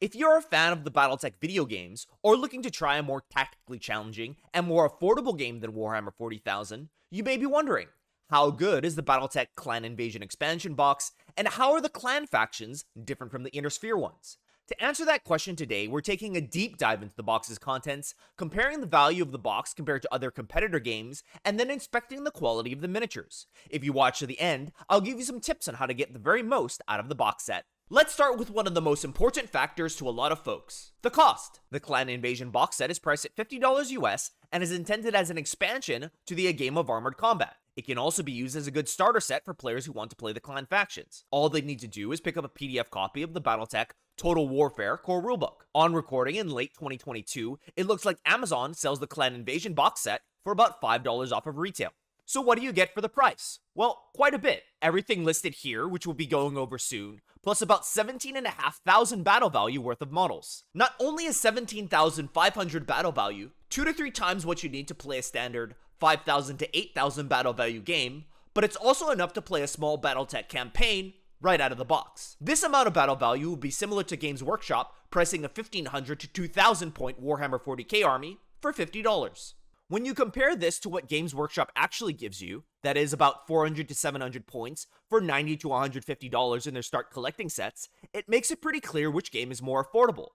If you're a fan of the Battletech video games, or looking to try a more tactically challenging and more affordable game than Warhammer 40,000, you may be wondering, how good is the Battletech Clan Invasion expansion box, and how are the clan factions different from the Inner Sphere ones? To answer that question today, we're taking a deep dive into the box's contents, comparing the value of the box compared to other competitor games, and then inspecting the quality of the miniatures. If you watch to the end, I'll give you some tips on how to get the very most out of the box set. Let's start with one of the most important factors to a lot of folks, the cost. The Clan Invasion box set is priced at $50 US and is intended as an expansion to a game of armored combat. It can also be used as a good starter set for players who want to play the clan factions. All they need to do is pick up a PDF copy of the Battletech Total Warfare core rulebook. On recording in late 2022, it looks like Amazon sells the Clan Invasion box set for about $5 off of retail. So what do you get for the price? Well, quite a bit. Everything listed here, which we'll be going over soon, plus about 17,500 battle value worth of models. Not only is 17,500 battle value 2 to 3 times what you need to play a standard 5,000 to 8,000 battle value game, but it's also enough to play a small Battletech campaign right out of the box. This amount of battle value will be similar to Games Workshop pricing a 1,500 to 2,000 point Warhammer 40k army for $50. When you compare this to what Games Workshop actually gives you, that is about 400 to 700 points for $90 to $150 in their start collecting sets, it makes it pretty clear which game is more affordable.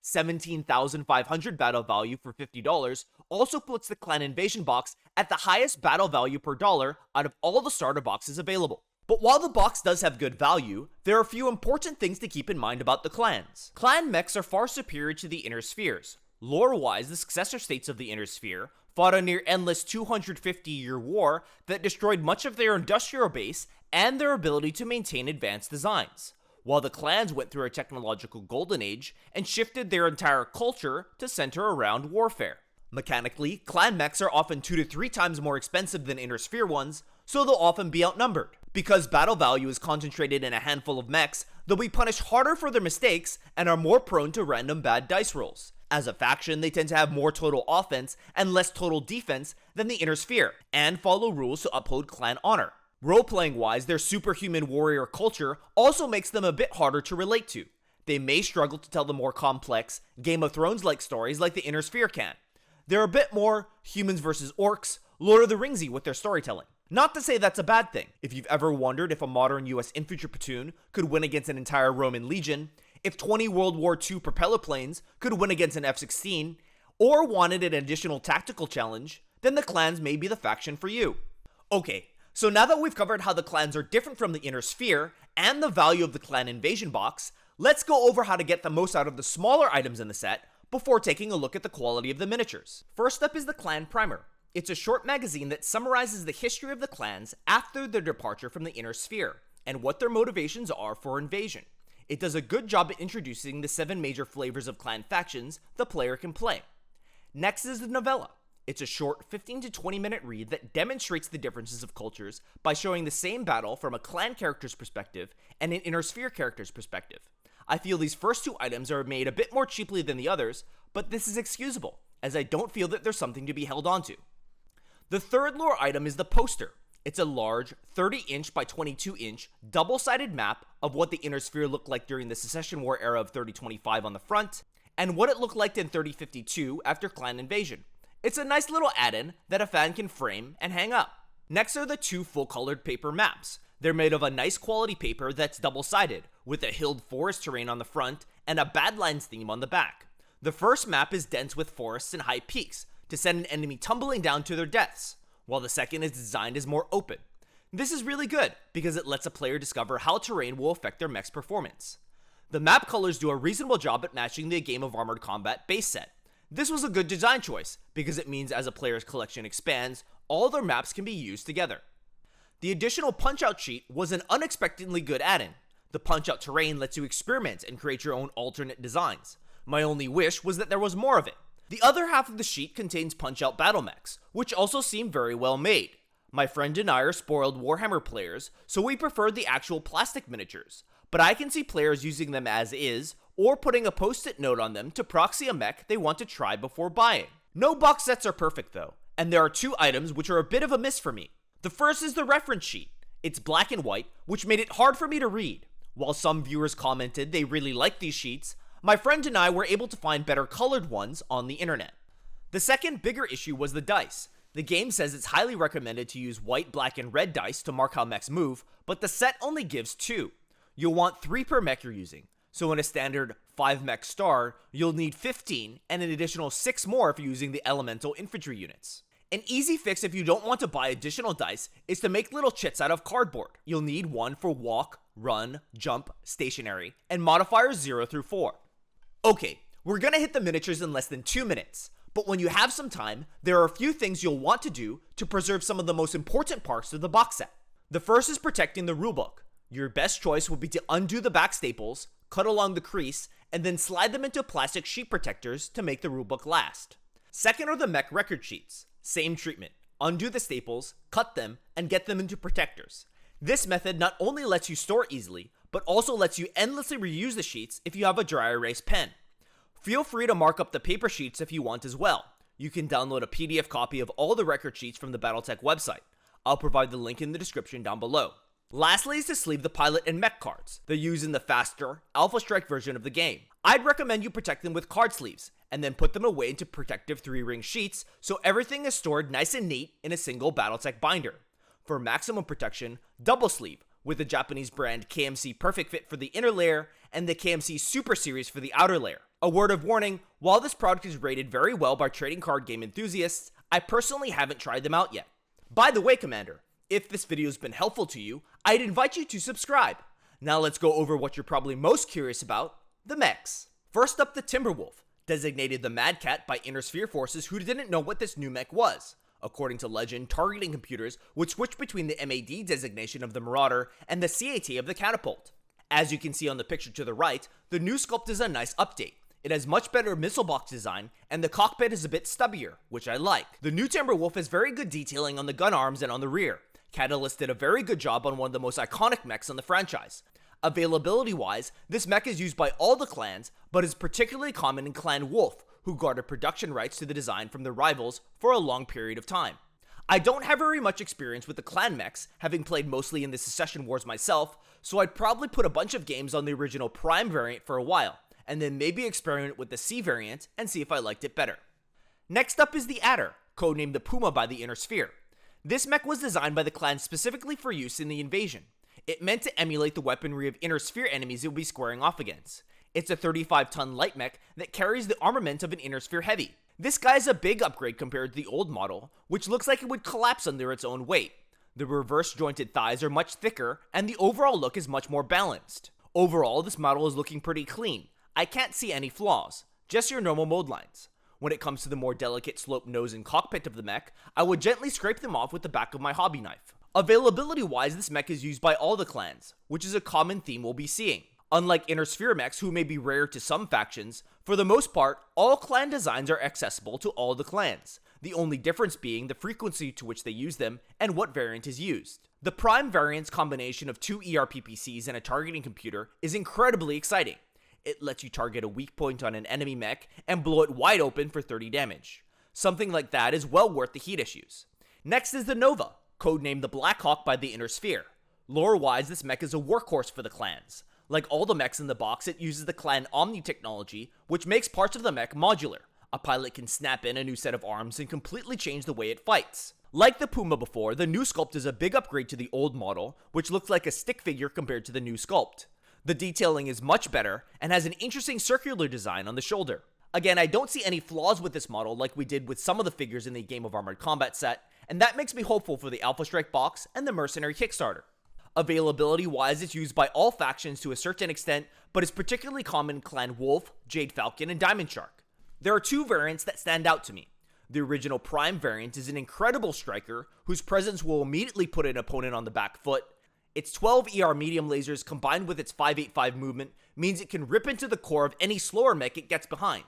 17,500 battle value for $50 also puts the Clan Invasion box at the highest battle value per dollar out of all the starter boxes available. But while the box does have good value, there are a few important things to keep in mind about the clans. Clan mechs are far superior to the Inner Spheres. Lore-wise, the successor states of the Inner Sphere fought a near-endless 250-year war that destroyed much of their industrial base and their ability to maintain advanced designs, while the clans went through a technological golden age and shifted their entire culture to center around warfare. Mechanically, clan mechs are often 2 to 3 times more expensive than Inner Sphere ones, so they'll often be outnumbered. Because battle value is concentrated in a handful of mechs, they'll be punished harder for their mistakes and are more prone to random bad dice rolls. As a faction, they tend to have more total offense and less total defense than the Inner Sphere, and follow rules to uphold clan honor. Role-playing wise, their superhuman warrior culture also makes them a bit harder to relate to. They may struggle to tell the more complex, Game of Thrones-like stories like the Inner Sphere can. They're a bit more humans versus orcs, Lord of the Ringsy with their storytelling. Not to say that's a bad thing. If you've ever wondered if a modern US infantry platoon could win against an entire Roman legion, if 20 World War II propeller planes could win against an F-16, or wanted an additional tactical challenge, then the clans may be the faction for you. Okay, so now that we've covered how the clans are different from the Inner Sphere, and the value of the Clan Invasion box, let's go over how to get the most out of the smaller items in the set, before taking a look at the quality of the miniatures. First up is the Clan Primer. It's a short magazine that summarizes the history of the clans after their departure from the Inner Sphere, and what their motivations are for invasion. It does a good job at introducing the 7 major flavors of clan factions the player can play. Next is the novella. It's a short 15 to 20 minute read that demonstrates the differences of cultures by showing the same battle from a clan character's perspective and an Inner Sphere character's perspective. I feel these first 2 items are made a bit more cheaply than the others, but this is excusable, as I don't feel that there's something to be held onto. The third lore item is the poster. It's a large 30-inch by 22-inch double-sided map of what the Inner Sphere looked like during the Secession War era of 3025 on the front, and what it looked like in 3052 after Clan Invasion. It's a nice little add-in that a fan can frame and hang up. Next are the 2 full-colored paper maps. They're made of a nice quality paper that's double-sided, with a hilled forest terrain on the front and a Badlands theme on the back. The first map is dense with forests and high peaks to send an enemy tumbling down to their deaths, while the second is designed as more open. This is really good because it lets a player discover how terrain will affect their mech's performance. The map colors do a reasonable job at matching the Game of Armored Combat base set. This was a good design choice because it means as a player's collection expands, all their maps can be used together. The additional punch-out sheet was an unexpectedly good add-in. The punch-out terrain lets you experiment and create your own alternate designs. My only wish was that there was more of it. The other half of the sheet contains punch-out battle mechs, which also seem very well made. My friend and I are spoiled Warhammer players, so we prefer the actual plastic miniatures, but I can see players using them as is, or putting a post-it note on them to proxy a mech they want to try before buying. No box sets are perfect though, and there are 2 items which are a bit of a miss for me. The first is the reference sheet. It's black and white, which made it hard for me to read. While some viewers commented they really liked these sheets, My friend and I were able to find better colored ones on the internet. The second bigger issue was the dice. The game says it's highly recommended to use white, black, and red dice to mark how mechs move, but the set only gives 2. You'll want 3 per mech you're using, so in a standard 5 mech star, you'll need 15 and an additional 6 more if you're using the elemental infantry units. An easy fix if you don't want to buy additional dice is to make little chits out of cardboard. You'll need one for walk, run, jump, stationary, and modifiers 0 through 4. Okay, we're gonna hit the miniatures in less than 2 minutes, but when you have some time, there are a few things you'll want to do to preserve some of the most important parts of the box set. The first is protecting the rulebook. Your best choice would be to undo the back staples, cut along the crease, and then slide them into plastic sheet protectors to make the rulebook last. Second are the mech record sheets. Same treatment. Undo the staples, cut them, and get them into protectors. This method not only lets you store easily, but also lets you endlessly reuse the sheets if you have a dry erase pen. Feel free to mark up the paper sheets if you want as well. You can download a PDF copy of all the record sheets from the Battletech website. I'll provide the link in the description down below. Lastly is to sleeve the pilot and mech cards. They're used in the faster, Alpha Strike version of the game. I'd recommend you protect them with card sleeves, and then put them away into protective 3-ring sheets so everything is stored nice and neat in a single Battletech binder. For maximum protection, double sleeve, with the Japanese brand KMC Perfect Fit for the inner layer, and the KMC Super Series for the outer layer. A word of warning, while this product is rated very well by trading card game enthusiasts, I personally haven't tried them out yet. By the way, Commander, if this video has been helpful to you, I'd invite you to subscribe. Now let's go over what you're probably most curious about, the mechs. First up, the Timberwolf, designated the Mad Cat by Inner Sphere forces who didn't know what this new mech was. According to legend, targeting computers would switch between the MAD designation of the Marauder and the CAT of the Catapult. As you can see on the picture to the right, the new sculpt is a nice update. It has much better missile box design, and the cockpit is a bit stubbier, which I like. The new Timberwolf has very good detailing on the gun arms and on the rear. Catalyst did a very good job on one of the most iconic mechs in the franchise. Availability-wise, this mech is used by all the clans, but is particularly common in Clan Wolf, who guarded production rights to the design from their rivals for a long period of time. I don't have very much experience with the clan mechs, having played mostly in the Secession Wars myself, so I'd probably put a bunch of games on the original Prime variant for a while, and then maybe experiment with the C variant and see if I liked it better. Next up is the Adder, codenamed the Puma by the Inner Sphere. This mech was designed by the clan specifically for use in the invasion. It meant to emulate the weaponry of Inner Sphere enemies it would be squaring off against. It's a 35-ton light mech that carries the armament of an Inner Sphere heavy. This guy is a big upgrade compared to the old model, which looks like it would collapse under its own weight. The reverse jointed thighs are much thicker, and the overall look is much more balanced. Overall, this model is looking pretty clean. I can't see any flaws, just your normal mold lines. When it comes to the more delicate sloped nose and cockpit of the mech, I would gently scrape them off with the back of my hobby knife. Availability-wise, this mech is used by all the clans, which is a common theme we'll be seeing. Unlike Inner Sphere mechs, who may be rare to some factions, for the most part, all clan designs are accessible to all the clans, the only difference being the frequency to which they use them and what variant is used. The Prime variant's combination of 2 ERPPCs and a targeting computer is incredibly exciting. It lets you target a weak point on an enemy mech and blow it wide open for 30 damage. Something like that is well worth the heat issues. Next is the Nova, codenamed the Blackhawk by the Inner Sphere. Lore-wise, this mech is a workhorse for the clans. Like all the mechs in the box, it uses the clan Omni technology, which makes parts of the mech modular. A pilot can snap in a new set of arms and completely change the way it fights. Like the Puma before, the new sculpt is a big upgrade to the old model, which looks like a stick figure compared to the new sculpt. The detailing is much better and has an interesting circular design on the shoulder. Again, I don't see any flaws with this model like we did with some of the figures in the Game of Armored Combat set, and that makes me hopeful for the Alpha Strike box and the Mercenary Kickstarter. Availability-wise, it's used by all factions to a certain extent, but is particularly common in Clan Wolf, Jade Falcon, and Diamond Shark. There are 2 variants that stand out to me. The original Prime variant is an incredible striker whose presence will immediately put an opponent on the back foot. Its 12 ER medium lasers combined with its 585 movement means it can rip into the core of any slower mech it gets behind.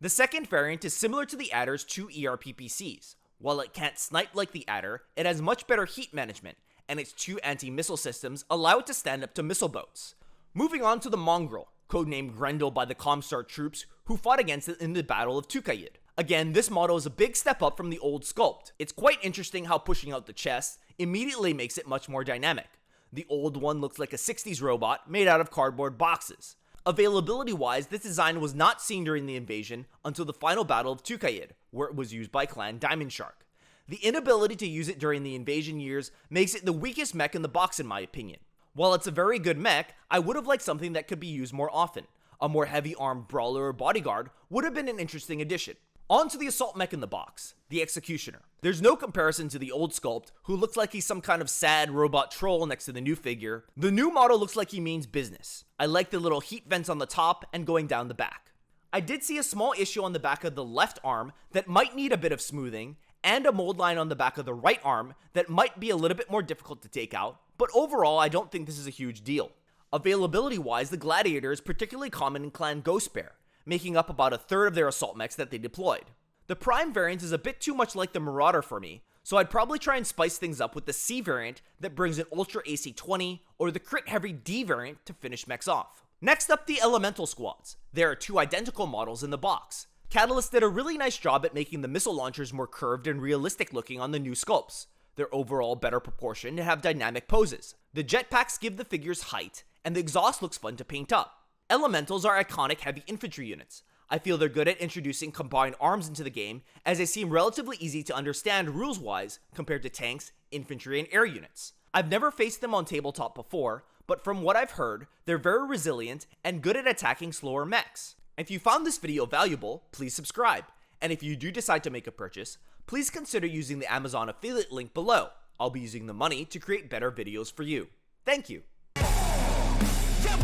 The second variant is similar to the Adder's 2 ERPPCs. While it can't snipe like the Adder, it has much better heat management, and its 2 anti-missile systems allow it to stand up to missile boats. Moving on to the Mongrel, codenamed Grendel by the Comstar troops who fought against it in the Battle of Tukayid. Again, this model is a big step up from the old sculpt. It's quite interesting how pushing out the chest immediately makes it much more dynamic. The old one looks like a 60s robot made out of cardboard boxes. Availability-wise, this design was not seen during the invasion until the final battle of Tukayid, where it was used by Clan Diamond Shark. The inability to use it during the invasion years makes it the weakest mech in the box in my opinion. While it's a very good mech, I would have liked something that could be used more often. A more heavy armed brawler or bodyguard would have been an interesting addition. On to the assault mech in the box, the Executioner. There's no comparison to the old sculpt, who looks like he's some kind of sad robot troll next to the new figure. The new model looks like he means business. I like the little heat vents on the top and going down the back. I did see a small issue on the back of the left arm that might need a bit of smoothing, and a mold line on the back of the right arm that might be a little bit more difficult to take out, but overall I don't think this is a huge deal. Availability wise, the Gladiator is particularly common in Clan Ghostbear, making up about a third of their assault mechs that they deployed. The Prime variant is a bit too much like the Marauder for me, so I'd probably try and spice things up with the C variant that brings an Ultra AC 20 or the Crit Heavy D variant to finish mechs off. Next up, the Elemental Squads. There are two identical models in the box. Catalyst did a really nice job at making the missile launchers more curved and realistic looking on the new sculpts. They're overall better proportioned and have dynamic poses. The jetpacks give the figures height, and the exhaust looks fun to paint up. Elementals are iconic heavy infantry units. I feel they're good at introducing combined arms into the game, as they seem relatively easy to understand rules-wise compared to tanks, infantry, and air units. I've never faced them on tabletop before, but from what I've heard, they're very resilient and good at attacking slower mechs. If you found this video valuable, please subscribe, and if you do decide to make a purchase, please consider using the Amazon affiliate link below. I'll be using the money to create better videos for you. Thank you. Yeah,